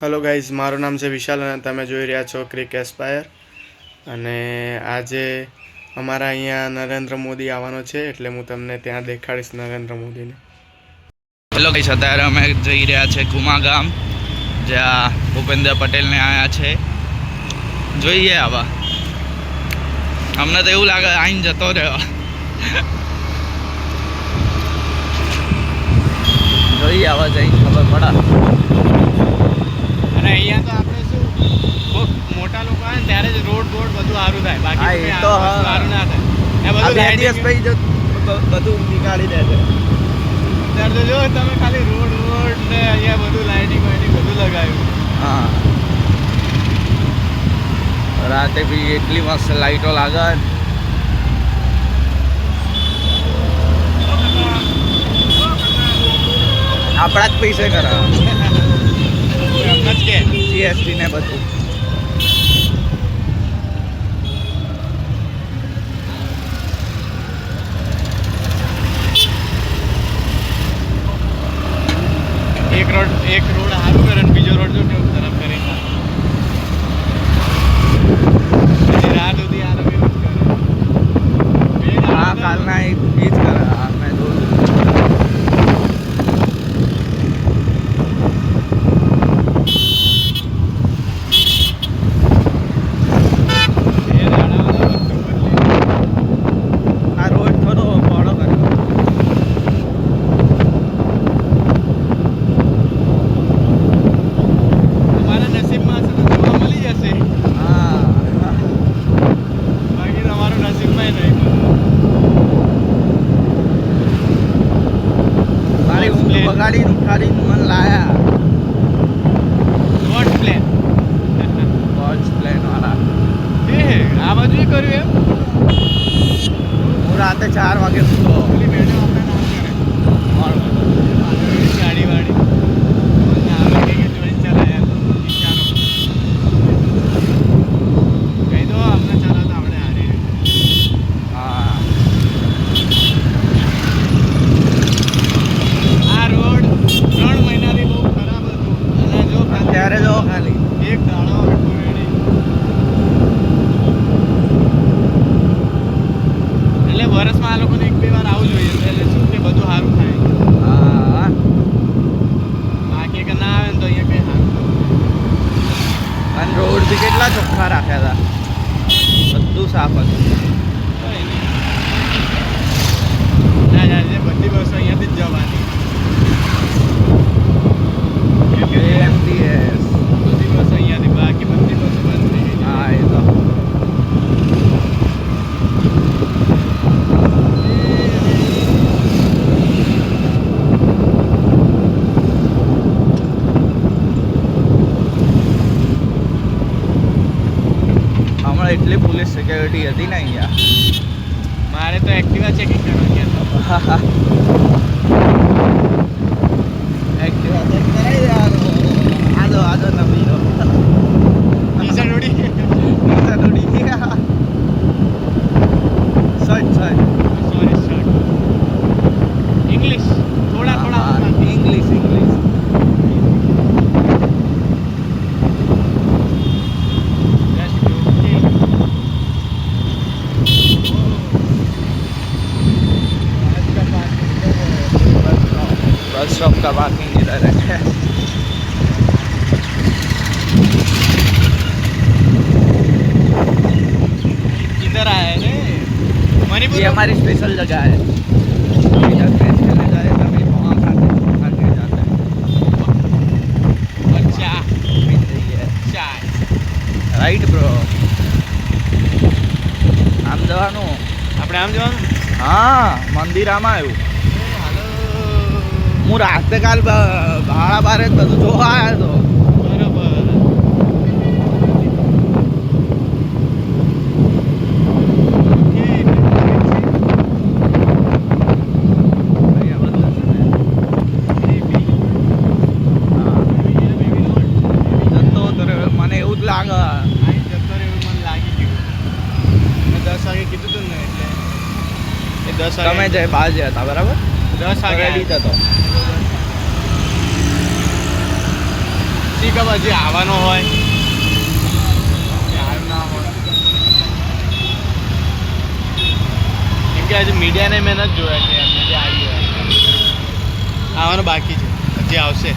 Hello guys, મારું નામ છે વિશાલ અને તમે જોઈ રહ્યા છો ક્રિક એસ્પાયર. અને આજે અમારા અહીંયા નરેન્દ્ર મોદી આવવાનો છે એટલે હું તમને ત્યાં દેખાડીશ નરેન્દ્ર મોદીને. હેલો ગાઈઝ, અત્યારે અમે જઈ રહ્યા છે કુમા ગામ, જ્યાં ભૂપેન્દ્ર પટેલને આવ્યા છે. જોઈએ આવા, અમને તો એવું લાગે આઈને જતો રહ્યો. જોઈએ આવા જઈને ખબર પડે. અને અહીંયા તો આપણે શું ખૂબ મોટા લોકો આવે ને ત્યારે જ રોડ બધું સારું થાય, બાકી તો સારું ના થાય. બધું બધું નીકાળી દે છે. ત્યારે તો જો તમે ખાલી રોડ ને અહીંયા બધું લાઇટિંગ બધું લગાવ્યું. હા, રાતે બી એટલી મસ્ત લાઈટો લાગે. આપણા જ પૈસે કરાવે જીએસટી ને બધું. એક રોડ સારું કરે ને બીજો રોડ જો કેવું ખરાબ કરે. રાત સુધી આરામ એવું જ કરે. હા, કાલના એ જ કરે. મેં જોયું. આ રોડ થોડો પહોળો કર્યો. તમારા નસીબમાં હશે તો જોવા મળી જશે, હા, બાકી તમારું નસીબમાં નહીં. મારી ઊંઘ બગાડીને ઉઠાડીને મને લાયા વોટ પ્લેન વોચ પ્લેન વાળા. આ બાજુ કર્યું એમ. હું રાતે 4 વાગે સૂતો. પેલી મેડમ આપણે નામ કરે ગાડી વાળી કહી દો અમને ચલાવતા આપણે હારી. હા, આ રોડ 3 મહિનાથી બહુ ખરાબ હતું અને જો અત્યારે જો ખાલી એક દાડો આખું રેડી. એટલે વર્ષમાં આ લોકોને 1-2 વાર આવવું જોઈએ એટલે શું કે બધું સારું થાય. હા, બાકી કે ના આવે ને તો અહીંયા કંઈ સારું અને રોડ બી કેટલા ચોખ્ખા રાખ્યા હતા. બધું સાફ હતું. કંઈ નહીં. ના ના, બધી બસો અહીંયાથી જ જવાની. AMTS. બધી બસો અહીંયાથી, બાકી બધી બસો બંધ થઈ ગઈ. હા, એ તો હમણાં એટલી પોલીસ સિક્યોરિટી હતી ને અહીંયા. મારે તો એક્ટિવા ચેકિંગ કરવાની હતી. એક્ટિવા ચેક કરાવી દેવાનું. આજો નવી લો ટી-શર્ટ ઉડી. સચ સોરી શર્ટ. ઇંગ્લિશ થોડા ઇંગ્લિશ. बस स्टॉप का पार्किंग इधर है. इधर आया है रे मणिपुर. ये हमारी स्पेशल जगह है. इधर मैच खेलने जाए तभी वहाँ खाते जाते हैं. अच्छा मिल रही है. ચાય. Right bro. આમ જવાનું. આપણે આમ જવાનું. હા, મંદિર આમાં આવ્યું. હાલો. હું રાતે કાલ ભાડા બારે બધું જોવા આવ્યો હતો. બરોબર. અહીંયા બધું છે ને. હા, જતો તો રહ્યો. મને એવું જ લાગે. જતો રહ્યો મને લાગી ગયું. મેં 10 વાગે કીધું હતું ને એટલે એ 10 વાગે તમે જે બહાર ગયા હતા બરાબર. 10 વાગે રેડી થતો. શી ખબર હજી આવવાનો હોય કે આવ્યો ના હોય, કેમ કે હજી મીડિયાને મેં નથી જોયા કે મીડિયા આવી હોય. આવવાનું બાકી છે, હજી આવશે.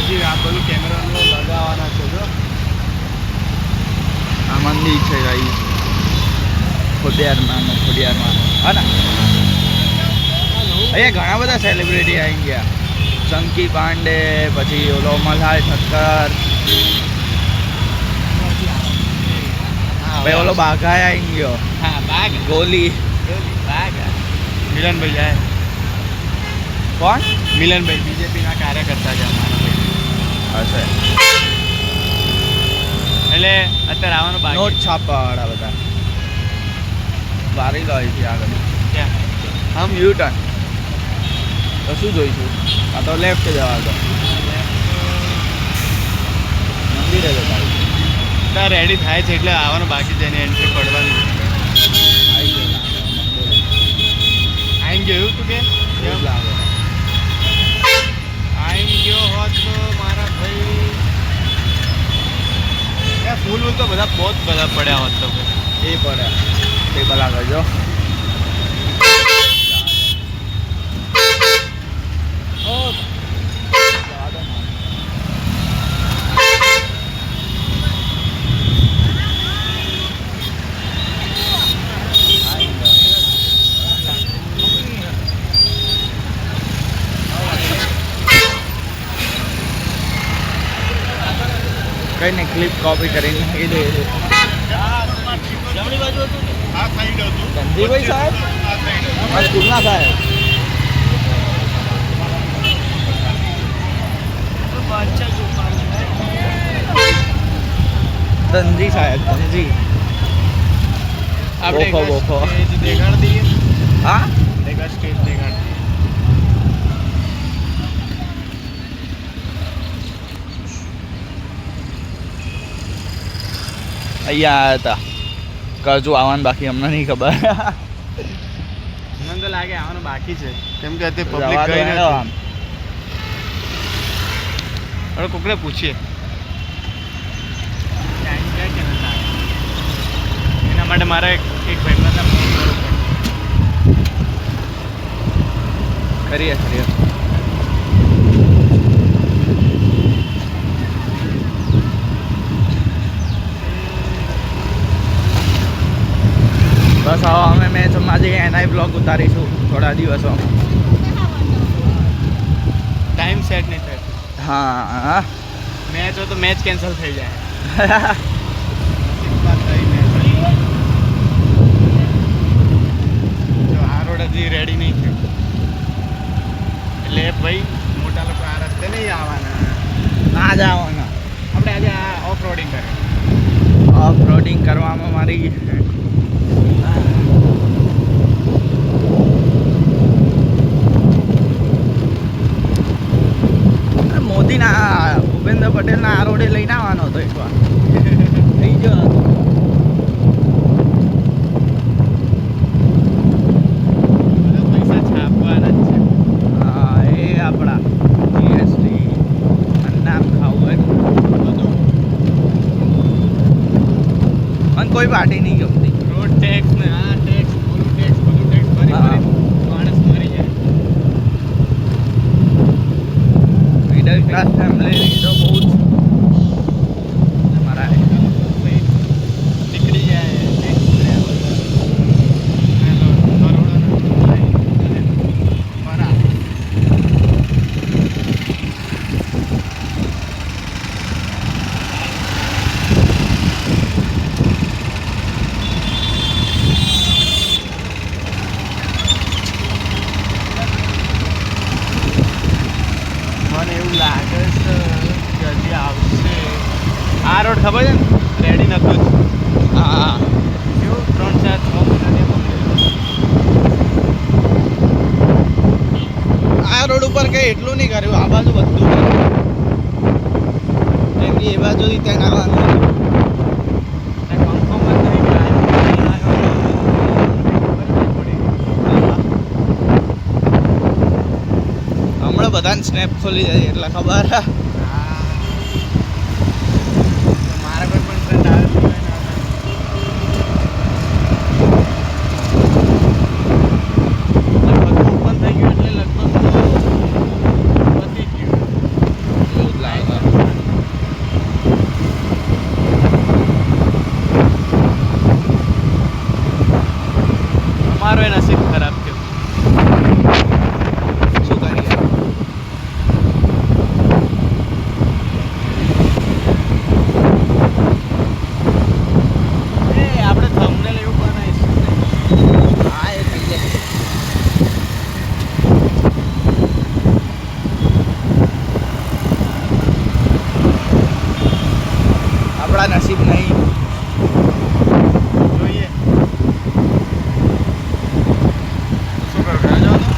હજી આ બધું કેમેરાનો લગાવવાના છે જો. આ મંદિર છે ગાઈસ, ખોડિયારમાં હા ને. અહીંયા ઘણા બધા સેલિબ્રિટી આવી ગયા. ચંકી પાંડે, પછી ઓલો મલ્હાર ઠક્કર, ભાઈ ઓલો બાઘાય આવી ગયો, હા બાગ ગોલી. બાગ મિલનભાઈ જાય. કોણ? મિલનભાઈ બીજેપીના કાર્યકર્તા છે અમારા ભાઈ. હશે. એટલે અત્યારે આવવાનું બાકી. નોટ છાપવા વાળા બધા વારી લો છે આગળ. ક્યાં? આમ યુ ટર્ન તો શું જોઈશું? આ તો લેફ્ટ જવા દો, મંદિરે જતા ત્યાં રેડી થાય છે એટલે આવવાનું બાકી છે, એની એન્ટ્રી પડવાની. આઈ ગયો એવું તું કે એવું લાગે. આઈ ગયો હોત તો મારા ભાઈ ફૂલ વૂલ તો બધા બહુ બધા પડ્યા હોત તો એ પડે ટેબલ આગળ જો. કઈ નહીં, ક્લિપ કોપી કરીને નાખી દે. જમણી બાજુ હતું આ સાઈડ હતું ધનજીભાઈ સાહેબ, આ સ્કૂલના સાહેબ. ધનજી સાહેબ, ધનજી. આપણે બોખો, બોખો. સ્ટેજ દેખાડી દઈએ. હા સ્ટેજ દેખાડી દઈએ. અહીંયા આવ્યા હતા. કરજુ આવવાનું બાકી, અમને નહીં ખબર. મને તો લાગે આવવાનું બાકી છે, કેમ કે અત્યારે પબ્લિક જવા દો ગઈ હેડો નથી. આમ. હવે કોકને પૂછીએ ટાઈમ છે કે નથી આવ્યો. એના માટે મારે એક ભાઈને ફોન કરવો પડે. કરીએ. બસ હવે અમે મેચમાં જઈએ એનાય બ્લોગ ઉતારીશું થોડા દિવસોમાં. ટાઈમ સેટ નહીં થાય. હા મેચ હોય તો મેચ કેન્સલ થઈ જાય. જો આ રોડ હજી રેડી નહીં છે એટલે ભાઈ મોટા લોકો આ રસ્તે નહીં આવવાના. ના જવાના. આપણે આજે આ ઓફ રોડિંગ કરીએ. ઓફ રોડિંગ કરવામાં મારી મોદીના ભૂપેન્દ્ર પટેલના આ રોડે લઈને આવવાનો હતો એકવાર. થઈ ગયો હતો. બધા પૈસા છાપવાના જ છે. હા એ આપણા જીએસટી નામ ખાવું હોય બધું અને કોઈ પાર્ટી નહીં ગમતી. રોડ ટેક્સ ને આ ટેક્સ ઓલું ટેક્સ બધું ટેક્સ ભરી હા. ભરી માણસ મરી જાય. મિડલ ક્લાસ ફેમિલી તો બહુ જ મારા નીકળી જાય ટેક્સ ભર્યા વગર. અને કરોડોના બરાબર. મને એવું લાગે છે કે હજી આવશે. આ રોડ ખબર છે ને રેડી નતું જ. હા કેવું 3-4-6 મહિનાથી આ રોડ ઉપર કઈ એટલું નહીં કર્યું, આ બાજુ બધું કર્યું. કેમ કે એ બાજુથી ત્યાં આવવાનું હતું. કન્ફર્મ જ નહીં. બધાને સ્નેપ ખોલી જાય એટલે ખબર મારા કોઈ પણ ફ્રેન્ડ આવે તો હોય ના આવે. લગભગ ઓપન થઈ ગયું એટલે લગભગ પતી ગયું. એવું જ લાગે અમારો એ નસીબ ખરાબ થયું. શું કરીએ એ આપણે થંબનેલ એવું બનાવીશું. હા એ થઈ જાય આપણા નસીબ નહીં જોઈએ શું કરું ઘરે જવાનું?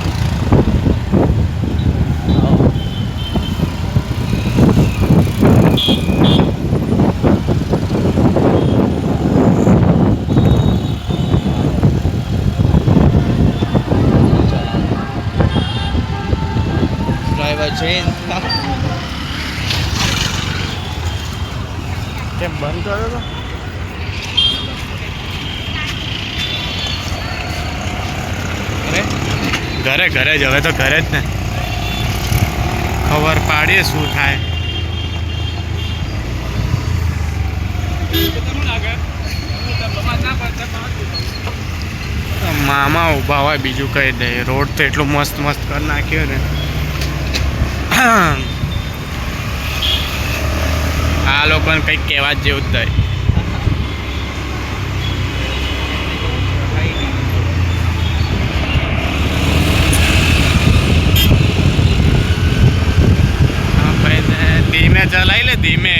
ડ્રાઈવર ચેન્જ કેમ બંધ કર્યો તો? ઘરે ઘરે જ હવે તો ઘરે જ ને ખબર પાડીએ શું થાય. મામા ઊભા હોય બીજું કહી દે. રોડ તો એટલું મસ્ત મસ્ત કરી નાખ્યો ને. આ લોકોને કંઈક કહેવા જ જેવું જ થાય. હા ભાઈ ધીમે ચલાવી લે ધીમે.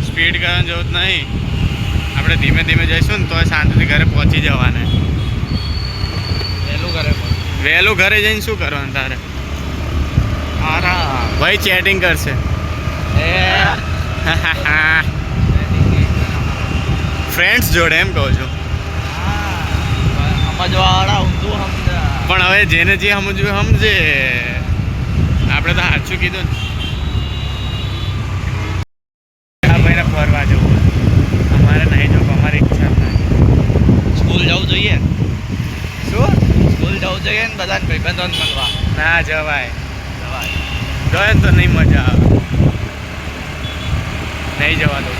સ્પીડ કરવાની જરૂર નહીં. આપણે ધીમે ધીમે જઈશું ને તો શાંતિથી ઘરે પહોંચી જવાના. વહેલું કરે વહેલું ઘરે જઈને શું કરવાનું તારે? આરા ભાઈ ચેટિંગ કરશે. ફ્રેન્ડ્સ જોડે એમ કહું છું. સમજવાવાળા ઊંધું સમજા પણ હવે જેને જે સમજવું સમજે. આપણે તો સાચું કીધું ને. આ ભાઈને ફરવા જવું અમારે નહીં જવું. અમારી ઈચ્છા જ નહીં. સ્કૂલ જવું જોઈએ શું? સ્કૂલ જવું જોઈએ ને બધાને ભાઈબંધોને મળવા ના જવાય. જવાય જોઈએ તો નહીં મજા આવે. નહીં જવા દઉં.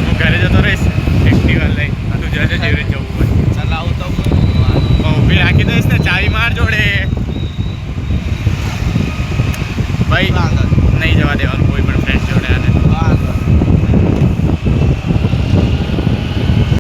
હું ઘરે જતો રહીશ એક્ટિવા લઈ. તું જજે જેવી રીતે જવું હોય. ચલાવું તો હું ઊભી રાખી દઈશ ને ચાવી માર જોડે. ભાઈ આગળ નહીં જવા દેવાનું કોઈ પણ ફ્રેન્ડ જોડે આને.